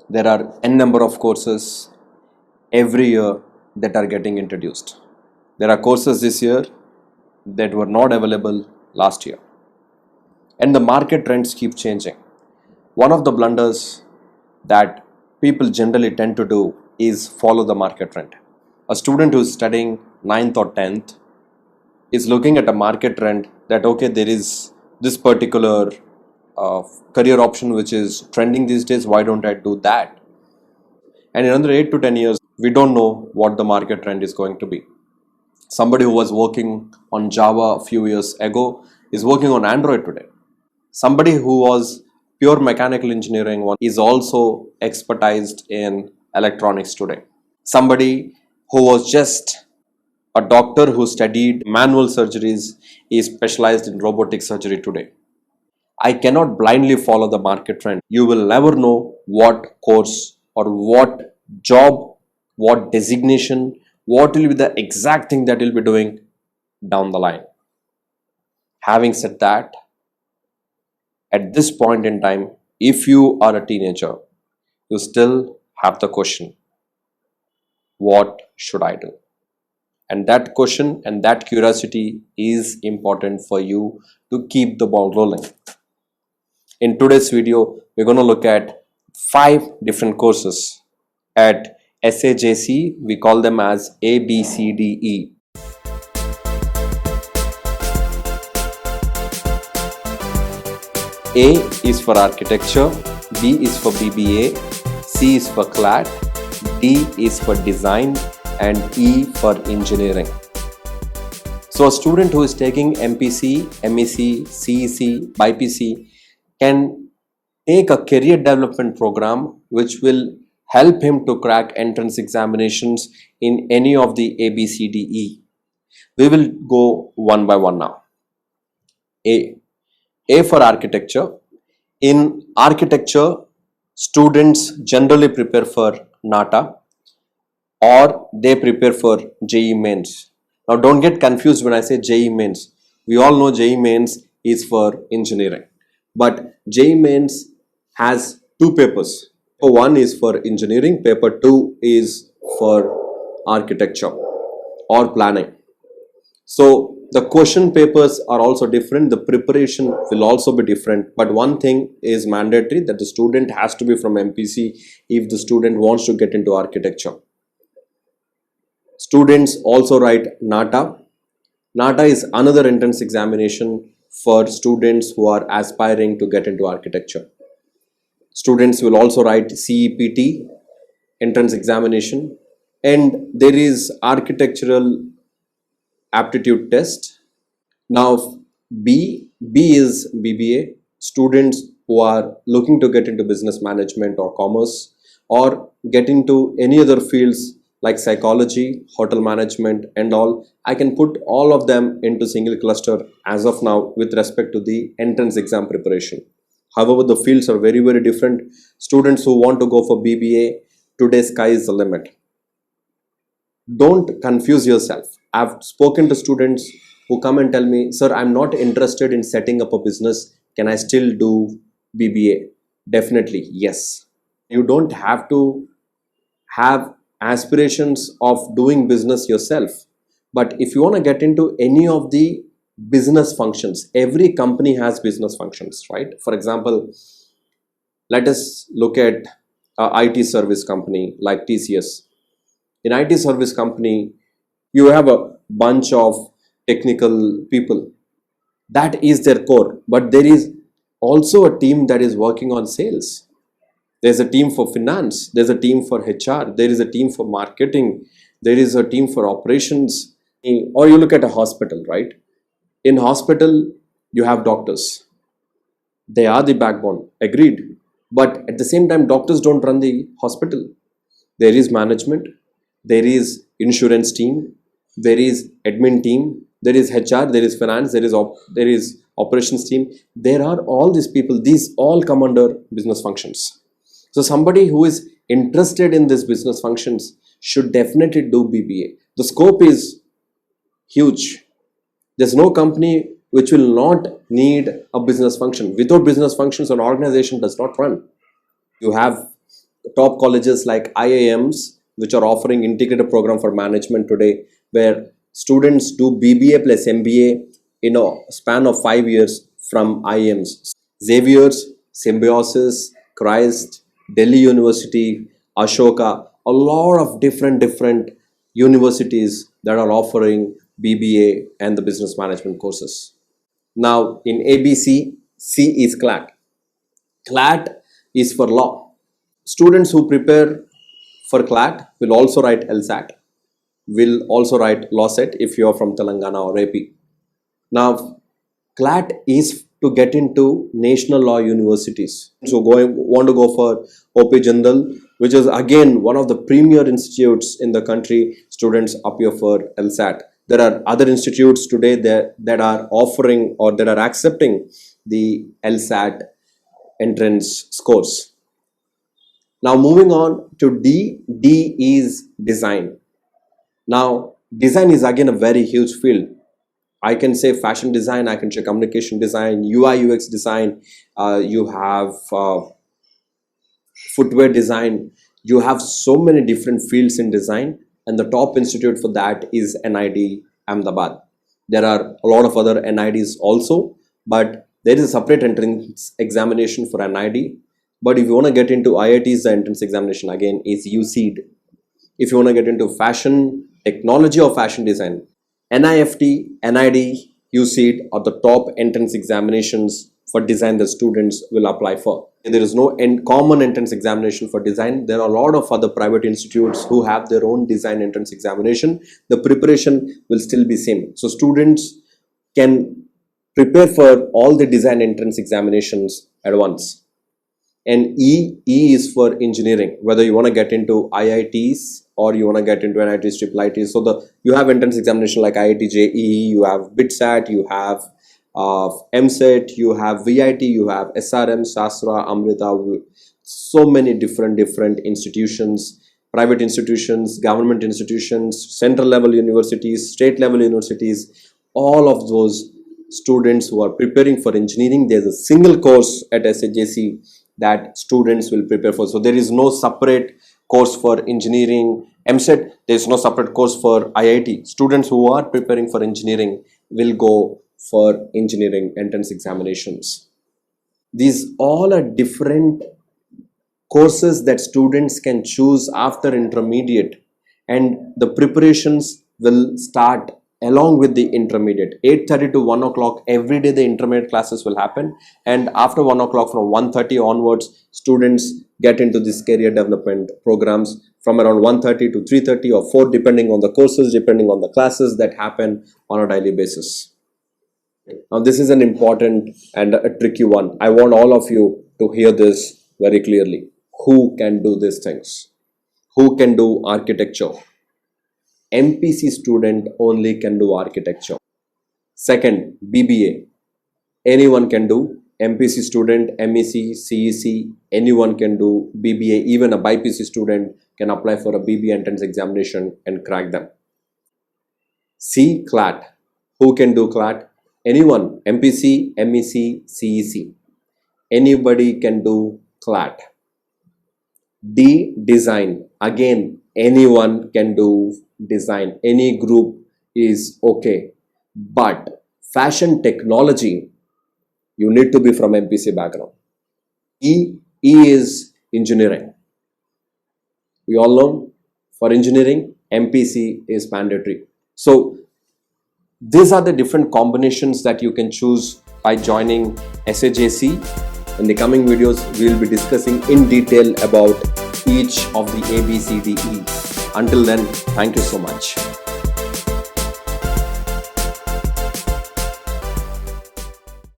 There are n number of courses every year that are getting introduced. There are courses this year that were not available last year. And the market trends keep changing. One of the blunders that people generally tend to do is follow the market trend. A student who is studying 9th or 10th is looking at a market trend that, okay, there is this particular career option which is trending these days, why don't I do that? And in another 8 to 10 years, we don't know what the market trend is going to be. Somebody who was working on Java a few years ago is working on Android today. Somebody who was pure mechanical engineering is also expertised in electronics today. Somebody who was just a doctor who studied manual surgeries is specialized in robotic surgery today. I cannot blindly follow the market trend. You will never know what course or what job, what designation, what will be the exact thing that you'll be doing down the line. Having said that, at this point in time, if you are a teenager, you still have the question, what should I do? And that question and that curiosity is important for you to keep the ball rolling. In today's video, we're going to look at 5 different courses at SAJC. We call them as A, B, C, D, E. A is for architecture, B is for BBA, C is for CLAT, D is for design, and E for engineering. So a student who is taking MPC, MEC, CEC, BIPC can take a career development program which will help him to crack entrance examinations in any of the A, B, C, D, E. We will go one by one now. A for architecture. In architecture, students generally prepare for NATA or they prepare for JEE Mains. Now don't get confused when I say JEE Mains. We all know JEE Mains is for engineering. But JEE Mains has 2 papers. Paper 1 is for engineering, paper 2 is for architecture or planning. So the question papers are also different, the preparation will also be different, but one thing is mandatory, that the student has to be from MPC if the student wants to get into architecture. Students also write NATA. NATA is another entrance examination for students who are aspiring to get into architecture. Students will also write CEPT, entrance examination, and there is architectural aptitude test. Now B is BBA, students who are looking to get into business management or commerce or get into any other fields like psychology, hotel management and all. I can put all of them into single cluster as of now with respect to the entrance exam preparation. However, the fields are very, very different. Students who want to go for BBA, today's sky is the limit. Don't confuse yourself. I've spoken to students who come and tell me, sir, I'm not interested in setting up a business. Can I still do BBA? Definitely, yes. You don't have to have aspirations of doing business yourself. But if you want to get into any of the business functions, every company has business functions, right? For example, let us look at an IT service company like TCS. In IT service company, you have a bunch of technical people. That is their core. But there is also a team that is working on sales. There's a team for finance. There's a team for HR. There is a team for marketing. There is a team for operations. Or you look at a hospital, right? In hospital, you have doctors. They are the backbone. Agreed. But at the same time, doctors don't run the hospital. There is management. There is insurance team, there is admin team, there is HR, there is finance, there is operations team. There are all these people. These all come under business functions. So somebody who is interested in these business functions should definitely do BBA. The scope is huge. There's no company which will not need a business function. Without business functions, an organization does not run. You have top colleges like IIMs, which are offering integrated program for management today, where students do BBA plus MBA in a span of 5 years from IIMs. Xavier's, Symbiosis, Christ, Delhi University, Ashoka, a lot of different universities that are offering BBA and the business management courses. Now in ABC, C is CLAT. CLAT is for law. Students who prepare for CLAT will also write LSAT, will also write LawSet if you are from Telangana or AP. Now, CLAT is to get into national law universities. So want to go for OP Jindal, which is again one of the premier institutes in the country. Students appear for LSAT. There are other institutes today that are offering or that are accepting the LSAT entrance scores. Now moving on to D. D is design. Now design is again a very huge field. I can say fashion design, I can say communication design, UI UX design, you have footwear design, you have so many different fields in design, and the top institute for that is NID Ahmedabad. There are a lot of other NIDs also, but there is a separate entrance examination for NID. But if you want to get into IITs, the entrance examination again is UCED. If you want to get into fashion technology or fashion design, NIFT, NID, UCED are the top entrance examinations for design that students will apply for. There is no common entrance examination for design. There are a lot of other private institutes who have their own design entrance examination. The preparation will still be same. So students can prepare for all the design entrance examinations at once. And E is for engineering, whether you want to get into IITs or you want to get into NITs, IIITs. So you have entrance examination like IIT JEE, you have BITSAT, you have MSET, you have VIT, you have SRM, Sastra, Amrita, so many different institutions, private institutions, government institutions, central level universities, state level universities, all of those students who are preparing for engineering, there's a single course at SAJC that students will prepare for. So there is no separate course for engineering MSET, there is no separate course for IIT. Students who are preparing for engineering will go for engineering entrance examinations. These all are different courses that students can choose after intermediate, and the preparations will start along with the intermediate. 8:30 to 1 o'clock every day the intermediate classes will happen, and after 1 o'clock from 1:30 onwards students get into this career development programs from around 1:30 to 3:30 or 4, depending on the courses, depending on the classes that happen on a daily basis. Now this is an important and a tricky one. I want all of you to hear this very clearly. Who can do these things? Who can do architecture? MPC student only can do architecture. Second, BBA. Anyone can do. MPC student, MEC, CEC, anyone can do BBA. Even a BIPC student can apply for a BBA entrance examination and crack them. C, CLAT. Who can do CLAT? Anyone. MPC, MEC, CEC. Anybody can do CLAT. D, design. Again, anyone can do design. Any group is okay. But fashion technology, you need to be from MPC background. E is engineering. We all know for engineering, MPC is mandatory. So these are the different combinations that you can choose by joining SAJC. In the coming videos, we will be discussing in detail about each of the ABCDE. Until then, thank you so much.